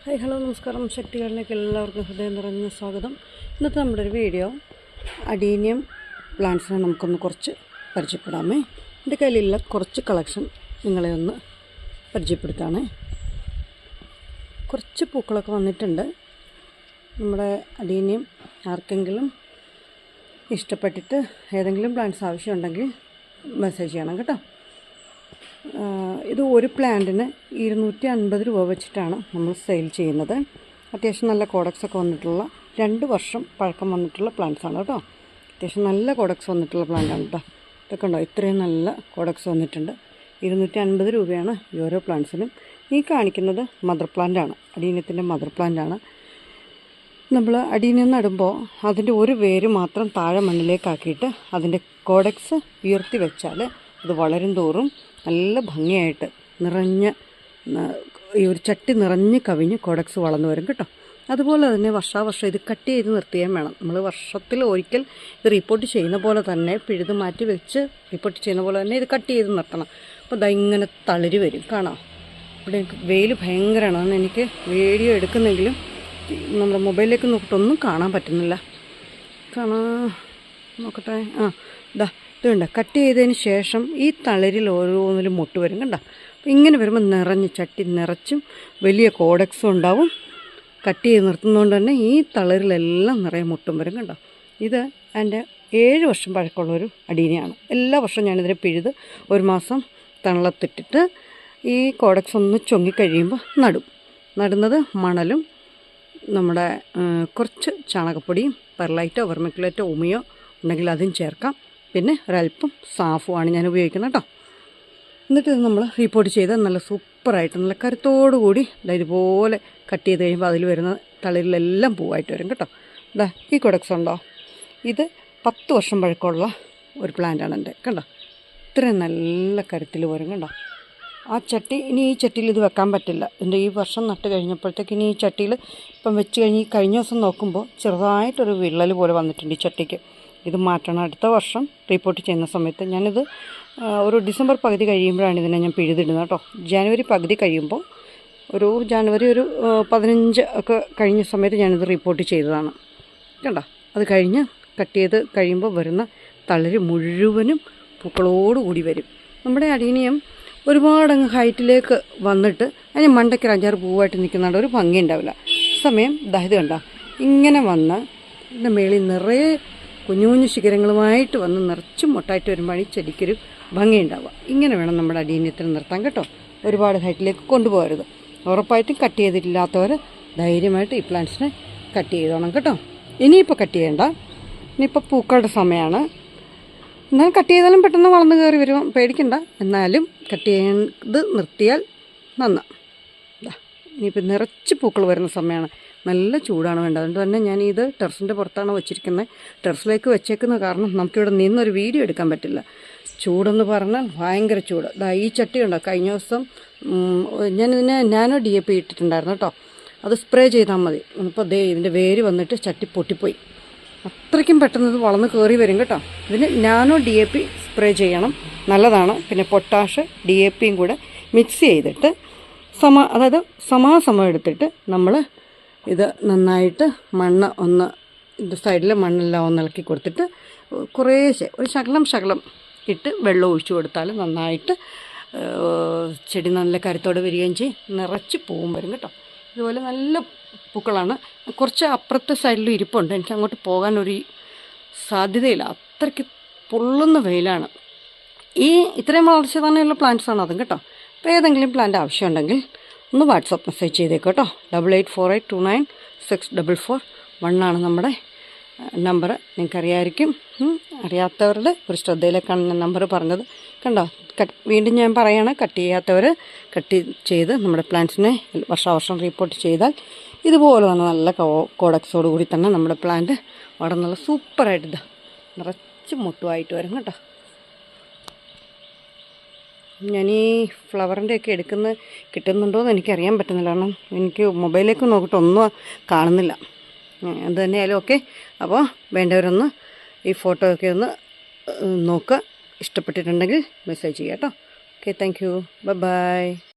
Hi hello നമസ്കാരം. ശക്തി ഗാർഡനിലേക്ക് എല്ലാവർക്കും ഹൃദയം നിറഞ്ഞ സ്വാഗതം. ഇന്നത്തെ നമ്മുടെ ഒരു വീഡിയോ അഡീനിയം പ്ലാന്റ്സിനെ നമുക്കൊന്ന് കുറച്ച് പരിചയപ്പെടാമേ. എൻ്റെ കയ്യിലുള്ള കുറച്ച് കളക്ഷൻ നിങ്ങളെ ഒന്ന് പരിചയപ്പെടുത്താണ്. കുറച്ച് പൂക്കളൊക്കെ വന്നിട്ടുണ്ട്. നമ്മുടെ അഡീനിയം ആർക്കെങ്കിലും ഇഷ്ടപ്പെട്ടിട്ട് ഏതെങ്കിലും പ്ലാന്റ്സ് ആവശ്യമുണ്ടെങ്കിൽ മെസ്സേജ് ചെയ്യണം കേട്ടോ. ഇത് ഒരു പ്ലാന്റിന് 250 രൂപ വെച്ചിട്ടാണ് നമ്മൾ സെയിൽ ചെയ്യുന്നത്. അത്യാവശ്യം നല്ല കോഡക്സൊക്കെ വന്നിട്ടുള്ള 2 വർഷം പഴക്കം വന്നിട്ടുള്ള പ്ലാന്റ്സാണ് കേട്ടോ. അത്യാവശ്യം നല്ല കോഡക്സ് വന്നിട്ടുള്ള പ്ലാന്റാണ് കേട്ടോ. ഇതൊക്കെ ഉണ്ടോ, ഇത്രയും നല്ല കോഡക്സ് വന്നിട്ടുണ്ട്. 250 രൂപയാണ് ഈ ഓരോ പ്ലാന്റ്സിനും. ഈ കാണിക്കുന്നത് മദർ പ്ലാന്റാണ്, അഡീനിയത്തിൻ്റെ മദർ പ്ലാന്റാണ്. നമ്മൾ അഡീനിയം നടുമ്പോൾ അതിൻ്റെ ഒരു വേര് മാത്രം താഴെ മണ്ണിലേക്കാക്കിയിട്ട് അതിൻ്റെ കോഡക്സ് ഉയർത്തി വെച്ചാൽ അത് വളരും തോറും നല്ല ഭംഗിയായിട്ട് നിറഞ്ഞ ഈ ഒരു ചട്ടി നിറഞ്ഞ് കവിഞ്ഞ് കോഡക്സ് വളർന്നു വരും കേട്ടോ. അതുപോലെ തന്നെ വർഷാവർഷം ഇത് കട്ട് ചെയ്ത് നിർത്തിയാൽ വേണം. നമ്മൾ വർഷത്തിൽ ഒരിക്കൽ ഇത് റിപ്പോർട്ട് ചെയ്യുന്ന പോലെ തന്നെ പിഴുത് മാറ്റി വെച്ച് റിപ്പോർട്ട് ചെയ്യുന്ന പോലെ തന്നെ ഇത് കട്ട് ചെയ്ത് നിർത്തണം. അപ്പോൾ ഇതാ ഇങ്ങനെ തളിര് വരും, കാണാം. ഇവിടെ എനിക്ക് വെയിൽ ഭയങ്കരമാണ്. അന്ന് എനിക്ക് വീഡിയോ എടുക്കുന്നെങ്കിലും നമ്മുടെ മൊബൈലിലേക്ക് നോക്കിയിട്ടൊന്നും കാണാൻ പറ്റുന്നില്ല. നോക്കട്ടെ. ഇതുണ്ട്, കട്ട് ചെയ്തതിന് ശേഷം ഈ തളിരിൽ ഓരോന്നിലും മുട്ട് വരും കണ്ടോ. അപ്പോൾ ഇങ്ങനെ വരുമ്പോൾ നിറഞ്ഞ് ചട്ടി നിറച്ചും വലിയ കോഡക്സും ഉണ്ടാവും. കട്ട് ചെയ്ത് നിർത്തുന്നതുകൊണ്ട് തന്നെ ഈ തളിരിലെല്ലാം നിറയെ മുട്ടും വരും കണ്ടോ. ഇത് എൻ്റെ 7 വർഷം പഴക്കമുള്ളൊരു അഡീനിയാണ്. എല്ലാ വർഷവും ഞാനിതിനെ പിഴുത് ഒരു മാസം തണലത്തിട്ടിട്ട് ഈ കോഡക്സ് ഒന്ന് ചൊങ്ങിക്കഴിയുമ്പോൾ നടുന്നത് മണലും നമ്മുടെ കുറച്ച് ചാണകപ്പൊടിയും പെർലൈറ്റോ വെർമിക്കുലേറ്റോ ഉമിയോ ഉണ്ടെങ്കിൽ അതും ചേർക്കാം. പിന്നെ ഒരല്പം സാഫുമാണ് ഞാൻ ഉപയോഗിക്കുന്നത് കേട്ടോ. എന്നിട്ട് ഇത് നമ്മൾ റിപ്പോർട്ട് ചെയ്ത് നല്ല സൂപ്പറായിട്ട് നല്ല കരുത്തോടു കൂടി ഇതുപോലെ കട്ട് ചെയ്ത് കഴിയുമ്പോൾ അതിൽ വരുന്ന തളിരിലെല്ലാം പൂവായിട്ട് വരും കേട്ടോ. ഈ കോഡക്സ് ഉണ്ടോ, ഇത് 10 വർഷം പഴക്കമുള്ള ഒരു പ്ലാന്റാണ് എൻ്റെ കണ്ടോ. ഇത്രയും നല്ല കരുത്തിൽ വരും കണ്ടോ. ആ ചട്ടി ഇനി ഈ ചട്ടിയിൽ ഇത് വെക്കാൻ പറ്റില്ല. എൻ്റെ ഈ വർഷം നട്ട് കഴിഞ്ഞപ്പോഴത്തേക്ക് ഇനി ഈ ചട്ടിയിൽ ഇപ്പം വെച്ച് കഴിഞ്ഞ ദിവസം നോക്കുമ്പോൾ ചെറുതായിട്ടൊരു വിള്ളൽ പോലെ വന്നിട്ടുണ്ട് ഈ ചട്ടിക്ക്. ഇത് മാറ്റണം. അടുത്ത വർഷം റിപ്പോർട്ട് ചെയ്യുന്ന സമയത്ത് ഞാനിത് ഒരു ഡിസംബർ പകുതി കഴിയുമ്പോഴാണ് ഇതിനെ ഞാൻ പിഴുതിടുന്നത് കേട്ടോ. ജനുവരി പകുതി കഴിയുമ്പോൾ ജനുവരി 15 ഒക്കെ കഴിഞ്ഞ സമയത്ത് ഞാനിത് റിപ്പോർട്ട് ചെയ്തതാണ് കണ്ടോ. അത് കഴിഞ്ഞ് കട്ട് ചെയ്ത് കഴിയുമ്പോൾ വരുന്ന തളിര് മുഴുവനും പൂക്കളോടുകൂടി വരും. നമ്മുടെ അഡീനിയം ഒരുപാടങ്ങ് ഹൈറ്റിലേക്ക് വന്നിട്ട് അതിന് മണ്ടയ്ക്ക് 5-6 പൂവായിട്ട് നിൽക്കുന്നുണ്ട്, ഒരു ഭംഗി ഉണ്ടാവില്ല. സമയം ഇത് കണ്ടോ, ഇങ്ങനെ വന്ന് ഇതിൻ്റെ മേളിൽ നിറയെ കുഞ്ഞു കുഞ്ഞു ശിഖരങ്ങളുമായിട്ട് വന്ന് നിറച്ചും മൊട്ടായിട്ട് വരുമ്പോൾ ഈ ചെടിക്കൊരു ഭംഗി ഉണ്ടാവുക. ഇങ്ങനെ വേണം നമ്മുടെ അഡീനിയത്തിന് നിർത്താൻ കേട്ടോ. ഒരുപാട് ഹൈറ്റിലേക്ക് കൊണ്ടുപോകരുത്. ഉറപ്പായിട്ടും കട്ട് ചെയ്തിട്ടില്ലാത്തവർ ധൈര്യമായിട്ട് ഈ പ്ലാന്റ്സിനെ കട്ട് ചെയ്തോണം കേട്ടോ. ഇനിയിപ്പോൾ കട്ട് ചെയ്യേണ്ട, ഇനിയിപ്പോൾ പൂക്കളുടെ സമയമാണ്. എന്നാലും കട്ട് ചെയ്താലും പെട്ടെന്ന് വളർന്നു കയറി വരും, പേടിക്കണ്ട. എന്നാലും കട്ട് ചെയ്ത് നിർത്തിയാൽ നന്നാ. ഇനിയിപ്പോൾ നിറച്ച് പൂക്കൾ വരുന്ന സമയമാണ്. നല്ല ചൂടാണ് വേണ്ടത്. അതുകൊണ്ട് തന്നെ ഞാനിത് ടെറസിൻ്റെ പുറത്താണ് വെച്ചിരിക്കുന്നത്. ടെറസിലേക്ക് വെച്ചേക്കുന്ന കാരണം നമുക്കിവിടെ നിന്നൊരു വീഡിയോ എടുക്കാൻ പറ്റില്ല. ചൂടെന്ന് പറഞ്ഞാൽ ഭയങ്കര ചൂട്. ഈ ചട്ടി ഉണ്ടോ, കഴിഞ്ഞ ദിവസം ഞാനിതിനെ നാനോ DAP ഇട്ടിട്ടുണ്ടായിരുന്നു കേട്ടോ. അത് സ്പ്രേ ചെയ്താൽ മതി. ഇപ്പോൾ ഇതിൻ്റെ വേര് വന്നിട്ട് ചട്ടി പൊട്ടിപ്പോയി. അത്രയ്ക്കും പെട്ടെന്ന് ഇത് വളർന്ന് കയറി വരും കേട്ടോ. ഇതിന് നാനോ DAP സ്പ്രേ ചെയ്യണം, നല്ലതാണ്. പിന്നെ പൊട്ടാഷ് DAPയും കൂടെ മിക്സ് ചെയ്തിട്ട് അതായത് സമാസമം എടുത്തിട്ട് നമ്മൾ ഇത് നന്നായിട്ട് മണ്ണ് ഒന്ന് ഇത് സൈഡിൽ മണ്ണെല്ലാം ഒന്ന് ഇളക്കി കൊടുത്തിട്ട് കുറേശ്ശെ ഒരു ശകലം ഇട്ട് വെള്ളം ഒഴിച്ചു കൊടുത്താൽ നന്നായിട്ട് ചെടി നല്ല കരുത്തോടെ വരികയും ചെയ്യും, നിറച്ച് പൂവും വരും കേട്ടോ. ഇതുപോലെ നല്ല പൂക്കളാണ്. കുറച്ച് അപ്പുറത്തെ സൈഡിൽ ഇരിപ്പുണ്ട്, എനിക്ക് അങ്ങോട്ട് പോകാനൊരു സാധ്യതയില്ല, അത്രയ്ക്ക് പൊള്ളുന്ന വെയിലാണ്. ഇത്രയും വളർച്ച തന്നെയുള്ള പ്ലാന്റ്സാണ് അതും കേട്ടോ. അപ്പോൾ ഏതെങ്കിലും പ്ലാന്റ് ആവശ്യമുണ്ടെങ്കിൽ ഒന്ന് വാട്സപ്പ് മെസ്സേജ് ചെയ്തേക്കോട്ടോ. 8848296441 നമ്മുടെ നമ്പർ. നിങ്ങൾക്കറിയാമായിരിക്കും. അറിയാത്തവരുടെ ഒരു ശ്രദ്ധയിലേക്കാണ് ഞാൻ നമ്പർ പറഞ്ഞത് കണ്ടോ. വീണ്ടും ഞാൻ പറയുകയാണ്, കട്ട് ചെയ്യാത്തവർ കട്ട് ചെയ്ത് നമ്മുടെ പ്ലാന്റ്സിനെ വർഷാവർഷം റിപ്പോർട്ട് ചെയ്താൽ ഇതുപോലെ തന്നെ നല്ല കോഡക്സോട് കൂടി തന്നെ നമ്മുടെ പ്ലാന്റ് അവിടെ നല്ല സൂപ്പറായിട്ട് നിറച്ച് മുട്ടുമായിട്ട് വരും കേട്ടോ. ഞാൻ ഈ ഫ്ലവറിൻ്റെയൊക്കെ കിട്ടുന്നുണ്ടോ എന്ന് എനിക്കറിയാൻ പറ്റുന്നില്ല, കാരണം എനിക്ക് മൊബൈലിലേക്ക് നോക്കിയിട്ട് ഒന്നും കാണുന്നില്ല. എന്ത് തന്നെയായാലും ഓക്കെ. അപ്പോൾ വേണ്ടവരൊന്ന് ഈ ഫോട്ടോ ഒക്കെ ഒന്ന് നോക്കുക. ഇഷ്ടപ്പെട്ടിട്ടുണ്ടെങ്കിൽ മെസ്സേജ് ചെയ്യാം കേട്ടോ. Okay, thank you, by.